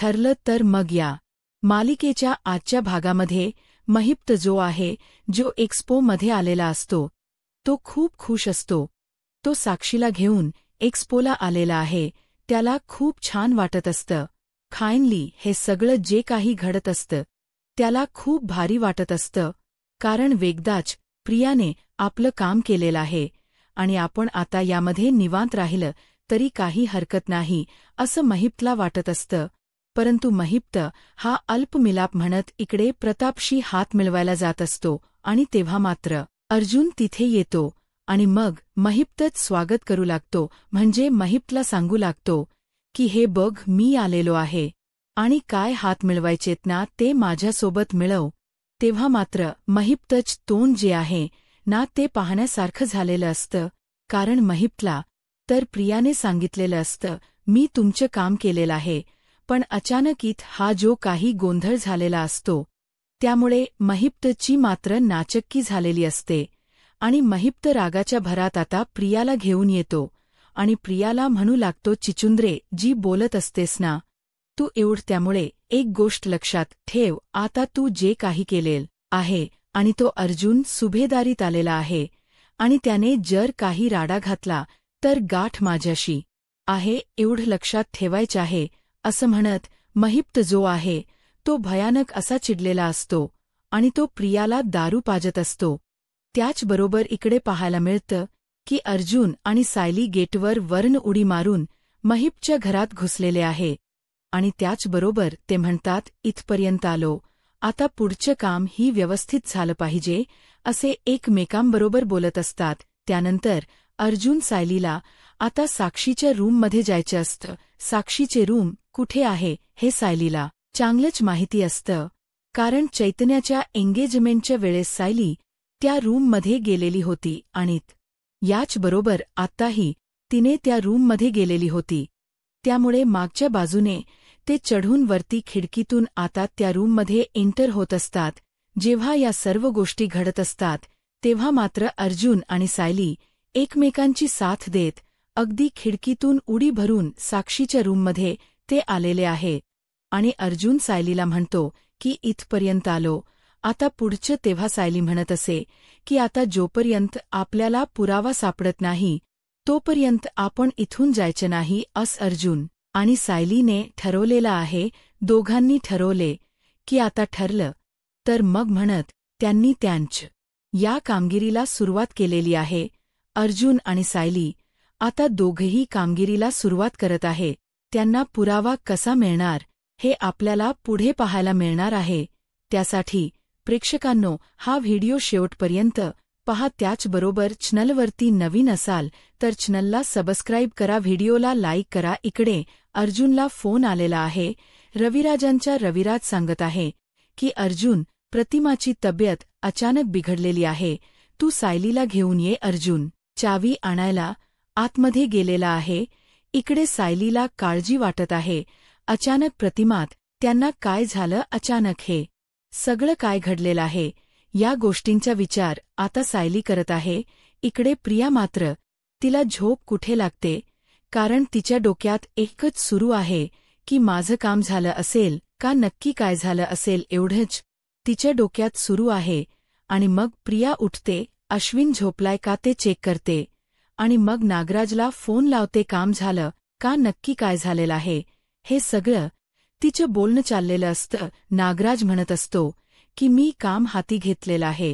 ठरलं तर मग या मालिकेच्या आजच्या भागामध्ये महिप्त जो आहे, जो एक्स्पोमध्ये आलेला असतो, तो खूप खुश असतो. तो साक्षीला घेऊन एक्स्पोला आलेला आहे. त्याला खूप छान वाटत असतं. फायनली हे सगळं जे काही घडत असतं त्याला खूप भारी वाटत असतं, कारण वेगदाच प्रियाने आपलं काम केलेलं आहे आणि आपण आता यामध्ये निवांत राहिलं तरी काही हरकत नाही असं महिप्तला वाटत असतं. परंतु महिप्त हा अल्पमिलाप म्हणत इकडे प्रतापशी हात मिळवायला जात असतो आणि तेव्हा मात्र अर्जुन तिथे येतो आणि मग महिप्तच स्वागत करू लागतो. म्हणजे महिप्तला सांगू लागतो की हे बघ, मी आलेलो आहे आणि काय हात मिळवायचेत ना ते माझ्यासोबत मिळव. तेव्हा मात्र महिप्तच तोंड जे आहे ना ते पाहण्यासारखं झालेलं असतं, कारण महिप्तला तर प्रियाने सांगितलेलं असतं मी तुमचं काम केलेलं आहे, पण अचानकीत हा जो काही गोंधळ झालेला असतो त्यामुळे महिप्तची मात्र नाचक्की झालेली असते आणि महिप्त रागाच्या भरात आता प्रियाला घेऊन येतो आणि प्रियाला म्हणू लागतो, चिचुंद्रे जी बोलत असतेस ना तू त्यामुळे एक गोष्ट लक्षात ठेव, आता तू जे काही केलेल आहे आणि तो अर्जुन सुभेदारीत आलेला आहे आणि त्याने जर काही राडा घातला तर गाठ माझ्याशी आहे, एवढं लक्षात ठेवायचं आहे असं म्हणत महिप्त जो आहे तो भयानक असा चिडलेला असतो आणि तो प्रियाला दारू पाजत असतो. त्याचबरोबर इकडे पाहायला मिळतं की अर्जुन आणि सायली गेटवर वर्ण उडी मारून महिप्तच्या घरात घुसलेले आहे आणि त्याचबरोबर ते म्हणतात, इथपर्यंत आलो, आता पुढचं काम ही व्यवस्थित झालं पाहिजे असे एकमेकांबरोबर बोलत असतात. त्यानंतर अर्जुन सायलीला आता साक्षीच्या रूममध्ये जायचं असतं. साक्षीचे रूम कुठे आहे हे सायलीला चांगलंच माहिती असतं, कारण चैतन्याच्या एंगेजमेंटच्या वेळेस सायली त्या रूममध्ये गेलेली होती आणि याचबरोबर आत्ताही तिने त्या रूममध्ये गेलेली होती. त्यामुळे मागच्या बाजूने ते चढून वरती खिडकीतून आता त्या रूममध्ये एंटर होत असतात. जेव्हा या सर्व गोष्टी घडत असतात तेव्हा मात्र अर्जुन आणि सायली एकमेकांची साथ देत अगदी खिडकीतून उडी भरून साक्षीच्या रूममध्ये ते आलेले आहे आणि अर्जुन सायलीला म्हणतो की इथपर्यंत आलो, आता पुढचं. तेव्हा सायली म्हणत असे की आता जोपर्यंत आपल्याला पुरावा सापडत नाही तोपर्यंत आपण इथून जायचं नाही असं अर्जुन आणि सायलीने ठरवलेलं आहे. दोघांनी ठरवले की आता ठरलं तर मग म्हणत त्यांनी या कामगिरीला सुरुवात केलेली आहे. अर्जुन आणि सायली आता दोघेही कामगिरीला सुरुवात करत आहे. त्यांना पुरावा कसा मिळणार हे आपल्याला पुढे पाहायला मिळणार आहे. त्यासाठी प्रेक्षकांनो हा व्हिडिओ शेवटपर्यंत पहा. त्याचबरोबर चॅनलवरती नवीन असाल तर चॅनलला सबस्क्राईब करा, व्हिडिओला लाईक करा. इकडे अर्जुनला फोन आलेला आहे रविराजांच्या. रविराज सांगत आहे की अर्जुन, प्रतिमाची तब्येत अचानक बिघडलेली आहे, तू सायलीला घेऊन ये. अर्जुन चावी आणायला आतमध्ये गेलेला आहे. इकडे सायलीला काळजी वाटत आहे. अचानक प्रतिमात त्यांना काय झालं, अचानक हे सगळं काय घडलेलं आहे या गोष्टींचा विचार आता सायली करत आहे. इकडे प्रिया मात्र तिला झोप कुठे लागते, कारण तिच्या डोक्यात एकच सुरू आहे की माझं काम झालं असेल का, नक्की काय झालं असेल एवढंच तिच्या डोक्यात सुरू आहे. आणि मग प्रिया उठते, अश्विन झोपलाय का ते चेक करते आणि मग नागराजला फोन लावते, काम झालं का, नक्की काय झालेलं आहे हे सगळं तिचं बोलणं चाललेलं असतं. नागराज म्हणत असतो की मी काम हाती घेतलेलं आहे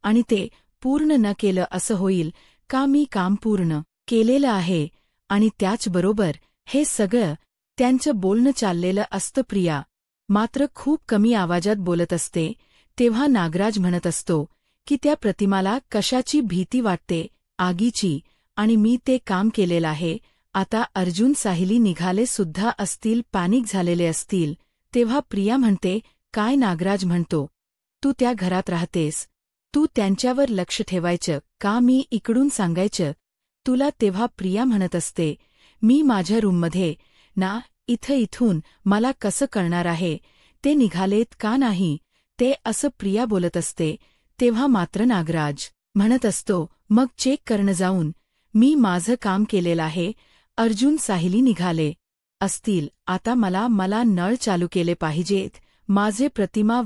आणि ते पूर्ण न केलं असं होईल का, मी काम पूर्ण केलेलं आहे. आणि त्याचबरोबर हे सगळं त्यांचं बोलणं चाललेलं असतं. प्रिया मात्र खूप कमी आवाजात बोलत असते. तेव्हा नागराज म्हणत असतो की त्या प्रतिमाला कशाची भीती वाटते, आगीची, आणि मी ते काम केलेलं आहे. आता अर्जुन सायली निघाले सुद्धा असतील, पॅनिक झालेले असतील. तेव्हा प्रिया म्हणते, काय नागराज म्हणतो, तू त्या घरात राहतेस, तू त्यांच्यावर लक्ष ठेवायचं का, मी इकडून सांगायचं तुला. तेव्हा प्रिया म्हणत असते, मी माझ्या रूममध्ये ना, इथून मला कसं कळणार आहे ते निघालेत का नाही ते, असं प्रिया बोलत असते. तेव्हा मात्र नागराज म्हणत असतो, मग चेक करणं जाऊन, मी माझं काम केलेलं आहे. अर्जुन सायली निघाले असतील, आता मला नळ चालू केले पाहिजेत, माझे प्रतिमा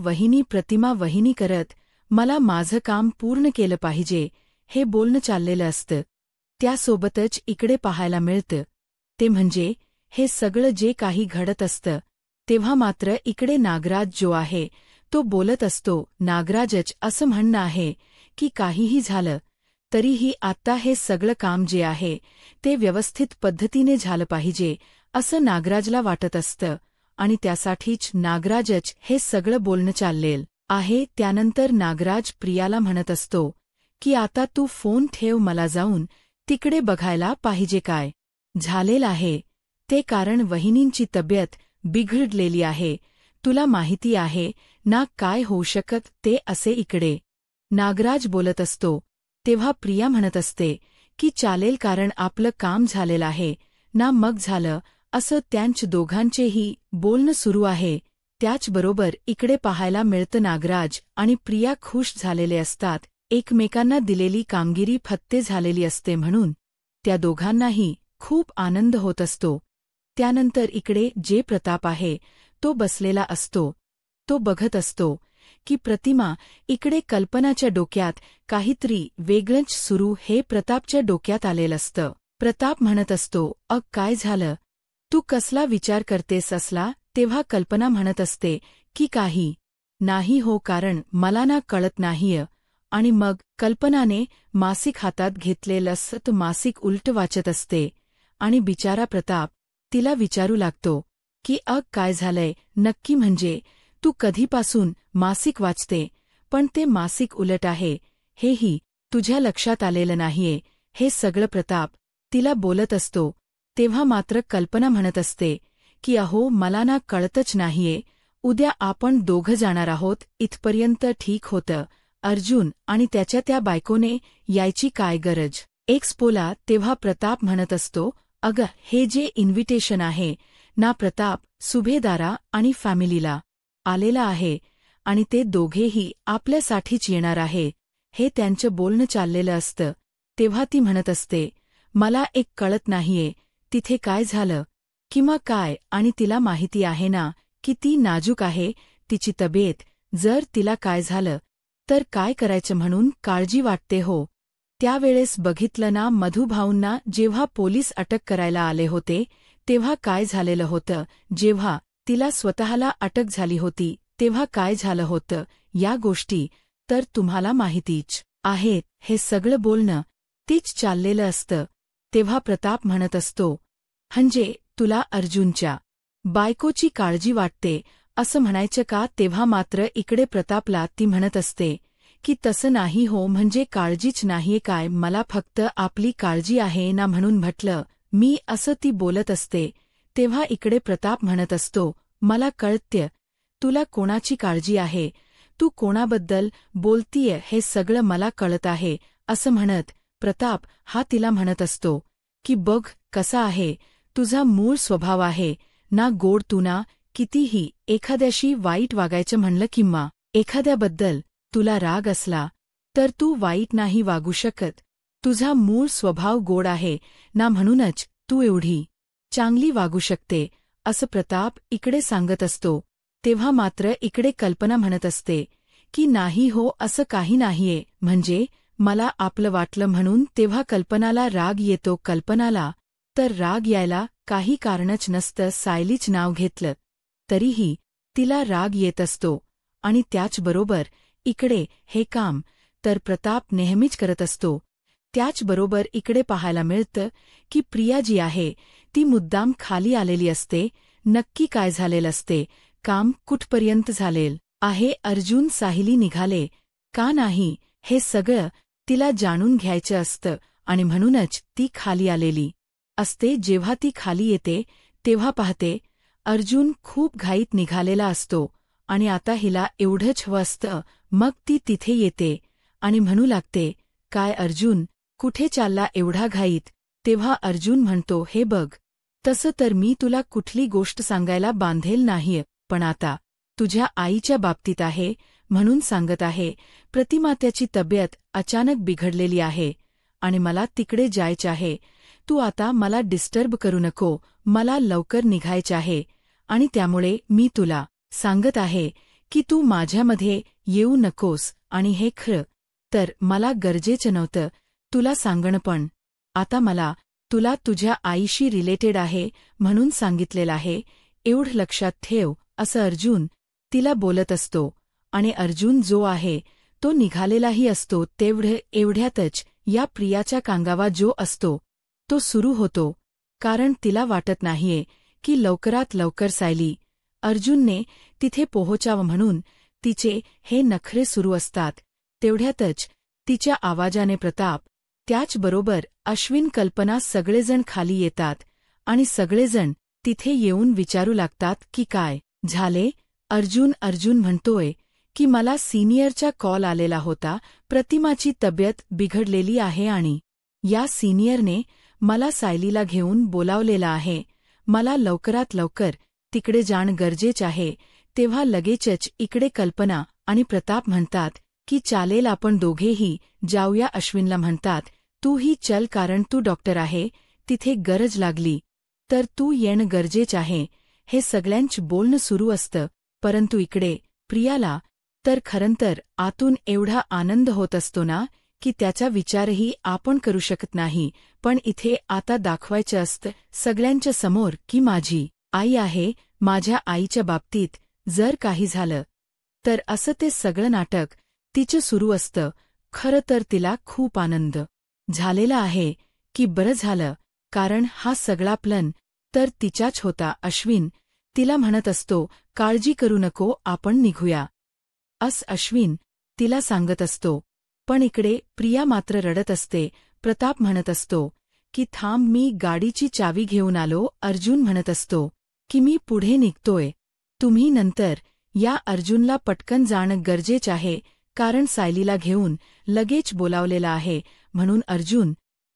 वहिनी करत मला माझं काम पूर्ण केलं पाहिजे, हे बोलणं चाललेलं असतं. त्यासोबतच इकडे पाहायला मिळतं ते म्हणजे हे सगळं जे काही घडत असतं तेव्हा मात्र इकडे नागराज जो आहे तो बोलत असतो. नागराजच असं म्हणणं आहे की काहीही झालं तरीही आत्ता हे सगळं काम जे आहे ते व्यवस्थित पद्धतीने झालं पाहिजे असं नागराजला वाटत असतं आणि त्यासाठीच नागराजच हे सगळं बोलणं चाललेलं आहे. त्यानंतर नागराज प्रियाला म्हणत असतो की आता तू फोन ठेव, मला जाऊन तिकडे बघायला पाहिजे काय झालेलं आहे ते, कारण वहिनींची तब्येत बिघडलेली आहे. तुला माहिती आहे ना काय होऊ शकत ते असे. इकडे नागराज बोलत असतो तेव्हा प्रिया म्हणत असते की चालेल, कारण आपलं काम झालेलं आहे ना, मग झालं असं त्यांच दोघांचेही बोलणं सुरू आहे. त्याचबरोबर इकडे पाहायला मिळतं नागराज आणि प्रिया खुश झालेले असतात. एकमेकांना दिलेली कामगिरी फत्ते झालेली असते म्हणून त्या दोघांनाही खूप आनंद होत असतो. त्यानंतर इकडे जे प्रताप आहे तो बसलेला असतो. तो बघत असतो की प्रतिमा इकडे कल्पनाच्या डोक्यात काहीतरी वेगळंच सुरू हे प्रतापच्या डोक्यात आलेलं असतं. प्रताप म्हणत असतो, काय झालं, तू कसला विचार करतेस असला. तेव्हा कल्पना म्हणत असते की काही नाही हो, कारण मला ना कळत नाहीय. आणि मग कल्पनाने मासिक हातात घेतलेलं असतं, मासिक उलट वाचत असते आणि बिचारा प्रताप तिला विचारू लागतो की काय झालंय नक्की, म्हणजे तू कधीपासून मासिक वाचते पण ते मासिक उलट आहे हेही तुझ्या लक्षात आलेलं नाहीये. हे सगळं प्रताप तिला बोलत असतो. तेव्हा मात्र कल्पना म्हणत असते की अहो, मला ना कळतच नाहीये, उद्या आपण दोघं जाणार आहोत, इथपर्यंत ठीक होतं. अर्जुन आणि त्याच्या त्या बायकोने यायची काय गरज एक्स्पोला. तेव्हा प्रताप म्हणत असतो, अगं हे जे इन्व्हिटेशन आहे ना प्रताप, सुभेदारा आणि फॅमिलीला आलेला आहे आणि ते दोघेही आपल्यासाठीच येणार आहे, हे त्यांचं बोलणं चाललेलं असतं. तेव्हा ती म्हणत असते, मला एक कळत नाहीये तिथे काय झालं किंवा काय, आणि तिला माहिती आहे ना की ती नाजूक आहे, तिची तब्येत, जर तिला काय झालं तर काय करायचं म्हणून काळजी वाटते हो. त्यावेळेस बघितलं ना मधुभाऊंना, जेव्हा पोलीस अटक करायला आले होते तेव्हा काय झालेलं होतं, जेव्हा तिला स्वतःला अटक झाली होती तेव्हा काय झालं होतं, या गोष्टी तर तुम्हाला माहितीच आहेत. हे सगळं बोलणं तीच चाललेलं असतं. तेव्हा प्रताप म्हणत असतो, म्हणजे तुला अर्जुनच्या बायकोची काळजी वाटते असं म्हणायचं का. तेव्हा मात्र इकडे प्रतापला ती म्हणत असते की तसं नाही हो, म्हणजे काळजीच नाहीये काय, मला फक्त आपली काळजी आहे ना म्हणून म्हटलं मी, असं ती बोलत असते. तेव्हा इकडे प्रताप म्हणत असतो, मला कळतं तुला कोणाची काळजी आहे, तू कोणाबद्दल बोलतीये हे सगळं मला कळत आहे. असं म्हणत प्रताप हा तिला म्हणत असतो की बघ कसा आहे तुझा मूळ स्वभाव आहे ना गोड, तू ना कितीही एखाद्याशी वाईट वागायचं म्हणलं किंवा एखाद्याबद्दल तुला राग असला तर तू वाईट नाही वागू शकत. तुझा मूळ स्वभाव गोड आहे ना, म्हणूनच तू एवढी चांगली वागू शकते, असं प्रताप इकडे सांगत असतो. तेव्हा मात्र इकडे कल्पना म्हणत असते की नाही हो, असं काही नाहीये, म्हणजे मला आपलं वाटलं म्हणून. तेव्हा कल्पनाला राग येतो. कल्पनाला तर राग यायला काही कारणच नसतं, सायलीच नाव घेतलं तरीही तिला राग येत असतो. आणि त्याचबरोबर इकडे हे काम तर प्रताप नेहमीच करत असतो. त्याचबरोबर इकडे पाहायला मिळतं की प्रिया जी आहे ती मुद्दाम खाली आलेली असते. नक्की काय झालेलं असते, काम कुठपर्यंत झालेलं आहे, अर्जुन साहिली निघाले का नाही, हे सगळं तिला जाणून घ्यायचं असतं आणि म्हणूनच ती खाली आलेली असते. जेव्हा ती खाली येते तेव्हा पाहते अर्जुन खूप घाईत निघालेला असतो आणि आता हिला एवढंच हवं असतं. मग ती तिथे येते आणि म्हणू लागते, काय अर्जुन, कुठे चालला एवढा घाईत. तेव्हा अर्जुन म्हणतो, हे बघ, तसं तर मी तुला कुठली गोष्ट सांगायला बांधेल नाहीये, पण आता तुझ्या आईच्या बाबतीत आहे म्हणून सांगत आहे. प्रतिमात्याची तब्येत अचानक बिघडलेली आहे आणि मला तिकडे जायचं आहे. तू आता मला डिस्टर्ब करू नको मला लवकर निघायचे आहे आणि त्यामुळे मी तुला सांगत आहे की तू माझ्यामध्ये येऊ नकोस आणि हे खरं तर मला गरजेचं नव्हतं तुला सांगणं पण आता मला तुला तुझ्या आईशी रिलेटेड आहे म्हणून सांगितलेलं आहे एवढं लक्षात ठेव असं अर्जुन तिला बोलत असतो आणि अर्जुन जो आहे तो निघालेलाही असतो एवढ्यातच या प्रियाचा कांगावा जो असतो तो सुरू होतो कारण तिला वाटत नाहीये की लवकरात लवकर सायली अर्जुनने तिथे पोहोचावं म्हणून तिचे हे नखरे सुरू असतात तेवढ्यातच तिच्या आवाजाने प्रताप त्याचबरोबर अश्विन कल्पना सगळेजण खाली येतात आणि सगळेजण तिथे येऊन विचारू लागतात की काय झाले अर्जुन म्हणतोय की मला सिनियरचा कॉल आलेला होता प्रतिमाची तब्येत बिघडलेली आहे आणि या सिनियरने मला सायलीला घेऊन बोलावलेलं आहे मला लवकरात लवकर तिकडे जाणं गरजेचं आहे तेव्हा लगेचच इकडे कल्पना आणि प्रताप म्हणतात की चालेल आपण दोघेही जाऊया अश्विनला म्हणतात तूही चल कारण तू डॉक्टर आहे तिथे गरज लागली तर तू येणं गरजेचं आहे हे सगळ्यांचं बोलणं सुरू असतं परंतु इकडे प्रियाला तर खरंतर आतून एवढा आनंद होत असतो ना की त्याचा विचारही आपण करू शकत नाही पण इथे आता दाखवायचं असतं सगळ्यांच्या समोर की माझी आई आहे माझ्या आईच्या बाबतीत जर काही झालं तर असं ते सगळं नाटक तिचं सुरू असतं खरं तर तिला खूप आनंद झालेला आहे की बरं झालं कारण हा सगळा प्लन तर तिचाच होता अश्विन तिला म्हणत असतो काळजी करू नको आपण निघूया अश्विन तिला सांगत असतो पण इकडे प्रिया मात्र रडत असते प्रताप म्हणत असतो की थांब मी गाडीची चावी घेऊन आलो अर्जुन म्हणत असतो की मी पुढे निघतोय तुम्ही नंतर या अर्जुनला पटकन जाणं गरजेचं आहे कारण सायलीला घेऊन लगेच बोलावलेला आहे म्हणून अर्जुन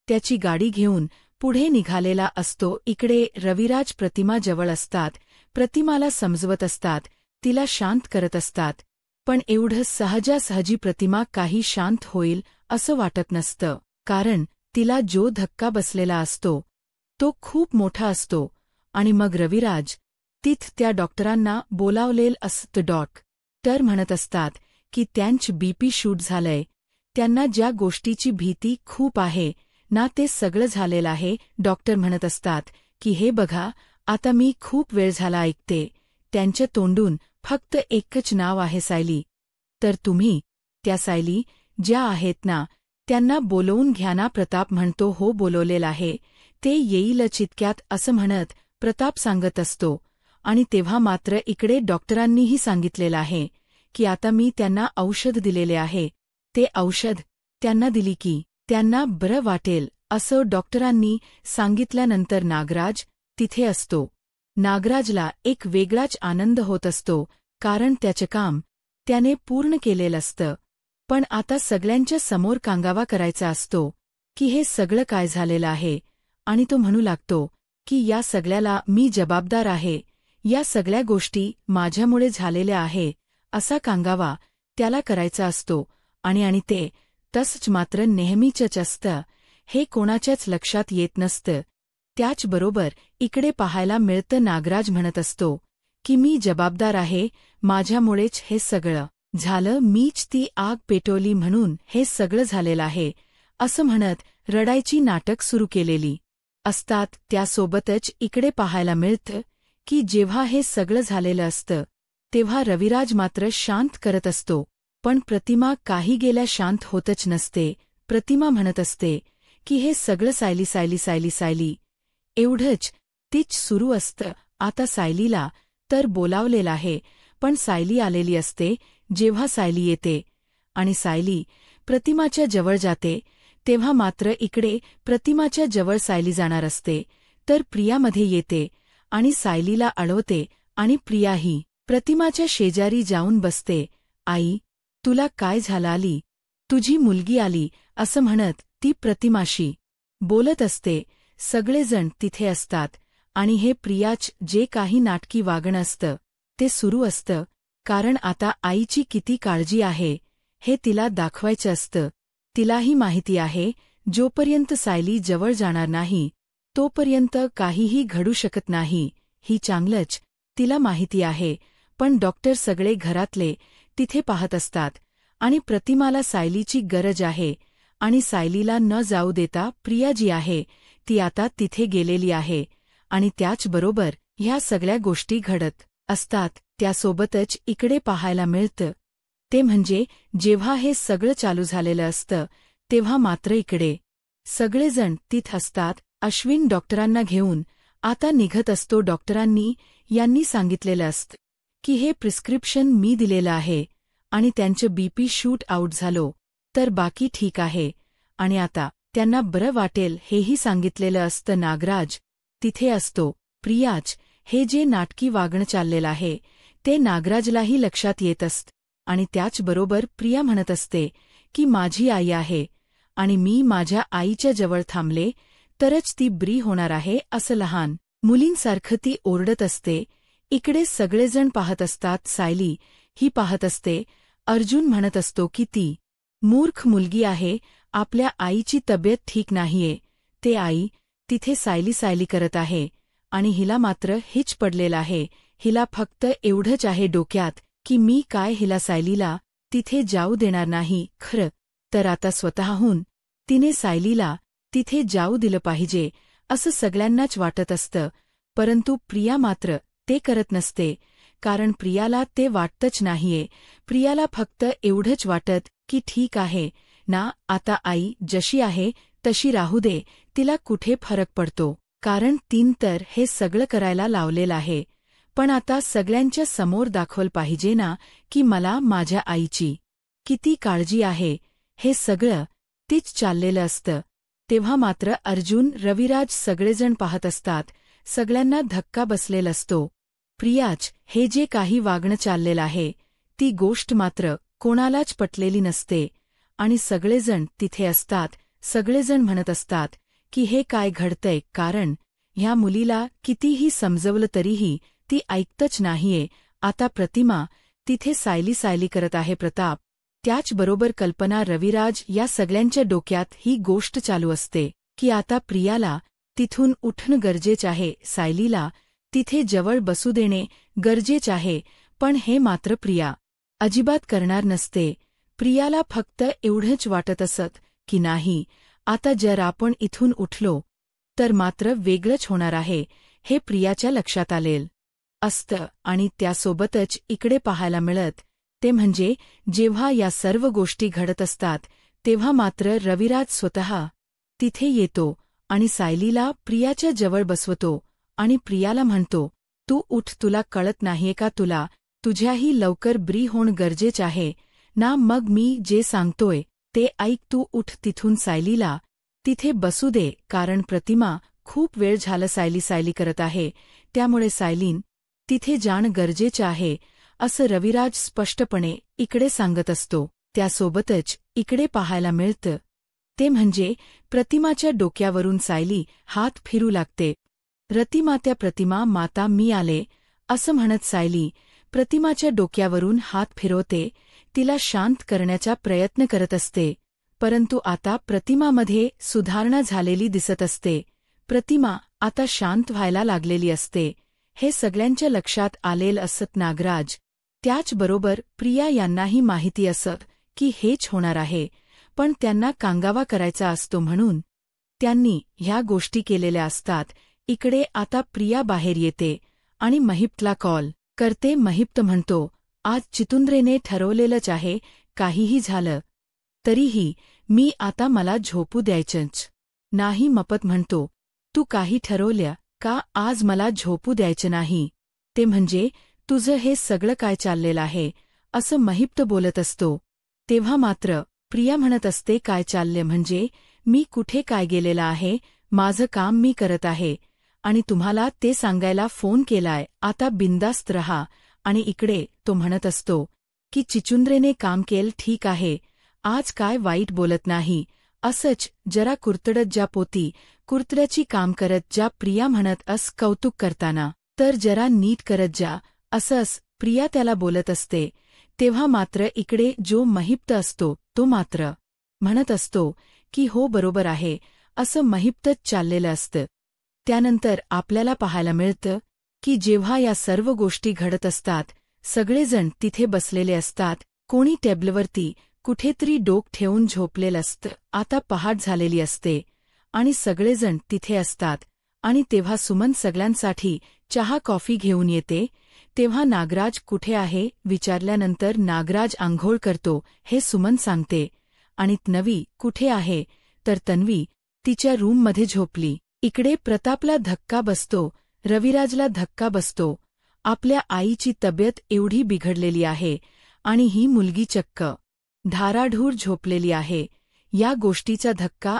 त्याची गाडी घेऊन पुढे निघालेला असतो इकडे रविराज प्रतिमा जवळ असतात प्रतिमाला समजवत असतात तिला शांत करत असतात पण एवढं सहजासहजी प्रतिमा काही शांत होईल असं वाटत नसतं कारण तिला जो धक्का बसलेला असतो तो खूप मोठा असतो आणि मग रविराज त्या डॉक्टरांना बोलावलेल असतं डॉक्टर म्हणत असतात की त्यांचं बीपी शूट झालंय त्यांना ज्या गोष्टीची भीती खूप आहे ना ते सगळं झालेलं आहे डॉक्टर म्हणत असतात की हे बघा आता मी खूप वेळ झाला ऐकते त्यांच्या तोंडून फक्त एकच नाव आहे सायली तर तुम्ही त्या सायली ज्या आहेत ना त्यांना बोलवून घ्या ना प्रताप म्हणतो हो बोलवलेलं आहे ते येईलच इतक्यात असं म्हणत प्रताप सांगत असतो आणि तेव्हा मात्र इकडे डॉक्टरांनीही सांगितलेलं आहे की आता मी त्यांना औषध दिलेले आहे ते औषध त्यांना दिली की त्यांना बरं वाटेल असं डॉक्टरांनी सांगितल्यानंतर नागराज तिथे असतो नागराजला एक वेगळाच आनंद होत असतो कारण त्याचं काम त्याने पूर्ण केलेलं असतं पण आता सगळ्यांच्या समोर कांगावा करायचा असतो की हे सगळं काय झालेलं आहे आणि तो म्हणू लागतो की या सगळ्याला मी जबाबदार आहे या सगळ्या गोष्टी माझ्यामुळे झालेल्या आहे असा कांगावा त्याला करायचा असतो आणि ते तसंच मात्र नेहमीचंच असतं हे कोणाच्याच लक्षात येत नसतं त्याचबरोबर इकडे पाहायला मिळतं नागराज म्हणत असतो की मी जबाबदार आहे माझ्यामुळेच हे सगळं झालं मीच ती आग पेटवली म्हणून हे सगळं झालेलं आहे असं म्हणत रडायची नाटक सुरू केलेली असतात त्यासोबतच इकडे पाहायला मिळतं की जेव्हा हे सगळं झालेलं असतं तेव्हा रविराज मात्र शांत करत असतो पण प्रतिमा काही गेल्या शांत होतच नसते प्रतिमा म्हणत असते की हे सगळं सायली एवढंच तीच सुरू असतं आता सायलीला तर बोलावलेलं आहे पण सायली आलेली असते जेव्हा सायली येते आणि सायली प्रतिमाच्या जवळ जाते तेव्हा मात्र इकडे प्रतिमाच्या जवळ सायली जाणार असते तर प्रियामध्ये येते आणि सायलीला अडवते आणि प्रियाही प्रतिमाच्या शेजारी जाऊन बसते आई तुला काय झालं आली तुझी मुलगी आली असं म्हणत ती प्रतिमाशी बोलत असते सगळेजण तिथे असतात आणि हे प्रियाच जे काही नाटकी वागणं असतं ते सुरू असतं कारण आता आईची किती काळजी आहे हे तिला दाखवायचं असतं तिलाही माहिती आहे जोपर्यंत सायली जवळ जाणार नाही तोपर्यंत काहीही घडू शकत नाही ही चांगलंच तिला माहिती आहे. पण डॉक्टर सगळे घरातले तिथे पाहत असतात आणि प्रतिमाला सायलीची गरज आहे आणि सायलीला न जाऊ देता प्रिया जी आहे ती आता तिथे गेलेली आहे आणि त्याचबरोबर ह्या सगळ्या गोष्टी घडत असतात. त्यासोबतच इकडे पाहायला मिळतं ते म्हणजे जेव्हा हे सगळं चालू झालेलं असतं तेव्हा मात्र इकडे सगळेजण तिथं असतात. अश्विन डॉक्टरांना घेऊन आता निघत असतो. डॉक्टरांनी यांनी सांगितलेलं असतं की हे प्रिस्क्रिप्शन मी दिलेलं आहे आणि त्यांचं बीपी शूट आऊट झालो तर बाकी ठीक आहे आणि आता त्यांना बरं वाटेल हेही सांगितलेलं असतं. नागराज तिथे असतो. प्रियाच हे जे नाटकी वागणं चाललेलं आहे ते नागराजलाही लक्षात येत असतं आणि त्याचबरोबर प्रिया म्हणत असते की माझी आई आहे आणि मी माझ्या आईच्या जवळ थांबले तरच ती बरी होणार आहे असं लहान मुलींसारखं ती ओरडत असते. इकडे सगळेजण पाहत असतात. सायली ही पाहत असते. अर्जुन म्हणत असतो की ती मूर्ख मुलगी आहे, आपल्या आईची तब्येत ठीक नाहीये. ते आई तिथे सायली करत आहे आणि हिला मात्र हिच पडलेलं आहे. हिला फक्त एवढंच आहे डोक्यात की मी काय हिला सायलीला तिथे जाऊ देणार नाही. खरं तर आता स्वतःहून तिने सायलीला तिथे जाऊ दिलं पाहिजे असं सगळ्यांनाच वाटत असतं. परंतु प्रिया मात्र ते करत नसते कारण प्रियाला ते वाटतच नाहीये. प्रियाला फक्त एवढंच वाटत की ठीक आहे ना, आता आई जशी आहे तशी राहू दे, तिला कुठे फरक पडतो कारण तीन तर हे सगळं करायला लावलेलं आहे. पण आता सगळ्यांच्या समोर दाखवलं पाहिजे ना की मला माझ्या आईची किती काळजी आहे. हे सगळं तीच चाललेलं असतं. तेव्हा मात्र अर्जुन रविराज सगळेजण पाहत असतात. सगळ्यांना धक्का बसलेला असतो. प्रियाच हे जे काही वागणं चाललेलं आहे ती गोष्ट मात्र कोणालाच पटलेली नसते आणि सगळेजण तिथे असतात. सगळेजण म्हणत असतात की हे काय घडतंय कारण ह्या मुलीला कितीही समजवलं तरीही ती ऐकतच नाहीये. आता प्रतिमा तिथे सायली करत आहे. प्रताप त्याचबरोबर कल्पना रविराज या सगळ्यांच्या डोक्यात ही गोष्ट चालू असते की आता प्रियाला तिथून उठणं गरजेचं आहे, सायलीला तिथे जवळ बसू देणे गरजेचं आहे. पण हे मात्र प्रिया अजिबात करणार नसते. प्रियाला फक्त एवढंच वाटत असत की नाही, आता जर आपण इथून उठलो तर मात्र वेगळंच होणार आहे हे प्रियाच्या लक्षात आलेलं असतं. आणि त्यासोबतच इकडे पाहायला मिळत ते म्हणजे जेव्हा या सर्व गोष्टी घडत असतात तेव्हा मात्र रविराज स्वतः तिथे येतो आणि सायलीला प्रियाच्या जवळ बसवतो आणि प्रियाला म्हणतो, तू उठ, तुला कळत नाहीये का, तुला तुझ्याही लवकर बरी होणं गरजेचं आहे ना, मग मी जे सांगतोय ते ऐक, तू उठ, तिथून सायलीला तिथे बसू दे कारण प्रतिमा खूप वेळ झालं सायली करत आहे, त्यामुळे सायलीन तिथे जाणं गरजेचं आहे असं रविराज स्पष्टपणे इकडे सांगत असतो. त्यासोबतच इकडे पाहायला मिळतं ते म्हणजे प्रतिमाच्या डोक्यावरून सायली हात फिरू लागते. प्रतिमा माता मी आले असं म्हणत सायली प्रतिमाच्या डोक्यावरून हात फिरवते, तिला शांत करण्याचा प्रयत्न करत असते. परंतु आता प्रतिमामध्ये सुधारणा झालेली दिसत असते. प्रतिमा आता शांत व्हायला लागलेली असते. हे सगळ्यांच्या लक्षात आलेलं असत. नागराज त्याचबरोबर प्रिया यांनाही माहिती असत की हेच होणार आहे, पण त्यांना कांगावा करायचा असतो म्हणून त्यांनी ह्या गोष्टी केलेल्या असतात. इकडे आता प्रिया बाहेर येते आणि महिप्तला कॉल करते. महिप्त म्हणतो, आज चितुंद्रेने ठरवलेलंच आहे, काहीही झालं तरीही मी आता मला झोपू द्यायचंच नाही. मपत म्हणतो, तू काही ठरवल्या का, आज मला झोपू द्यायचं नाही. ते म्हणजे तुझं हे सगळं काय चाललेलं आहे असं महिप्त बोलत असतो. तेव्हा मात्र प्रिया म्हणत असते, काय चालले म्हणजे, मी कुठे काय गेलेलं आहे, माझं काम मी करत आहे आणि तुम्हाला ते सांगायला फोन केलाय, आता बिंदास्त रहा. आणि इकडे तो म्हणत असतो की चिचुंद्रेने काम केलं ठीक आहे, आज काय वाईट बोलत नाही, असंच जरा कुरतडत जा पोती, कुरतड्याची काम करत जा. प्रिया म्हणत अस कौतुक करताना, तर जरा नीट करत जा असंच प्रिया त्याला बोलत असते. तेव्हा मात्र इकडे जो महिप्त असतो तो मात्र म्हणत असतो की हो बरोबर आहे असं महिप्तच चाललेलं असतं. त्यानंतर आपल्याला पाहायला मिळतं की जेव्हा या सर्व गोष्टी घडत असतात, सगळेजण तिथे बसलेले असतात, कोणी टेबलवरती कुठेतरी डोक ठेवून झोपलेलं असतं. आता पहाट झालेली असते आणि सगळेजण तिथे असतात आणि तेव्हा सुमन सगळ्यांसाठी चहा कॉफी घेऊन येते. तेव्हा नागराज कुठे आहे विचारल्यानंतर नागराज आंघोळ करतो हे सुमन सांगते. आणि तन्वी कुठे आहे तर तन्वी तिच्या रूममध्ये झोपली. इकडे प्रतापला धक्का बसतो, रविराजला धक्का बसतो. आपल्या आईची तब्येत एवढी बिघडलेली आहे आणि ही मुलगी चक्क धाराढूर झोपलेली आहे. या गोष्टीचा धक्का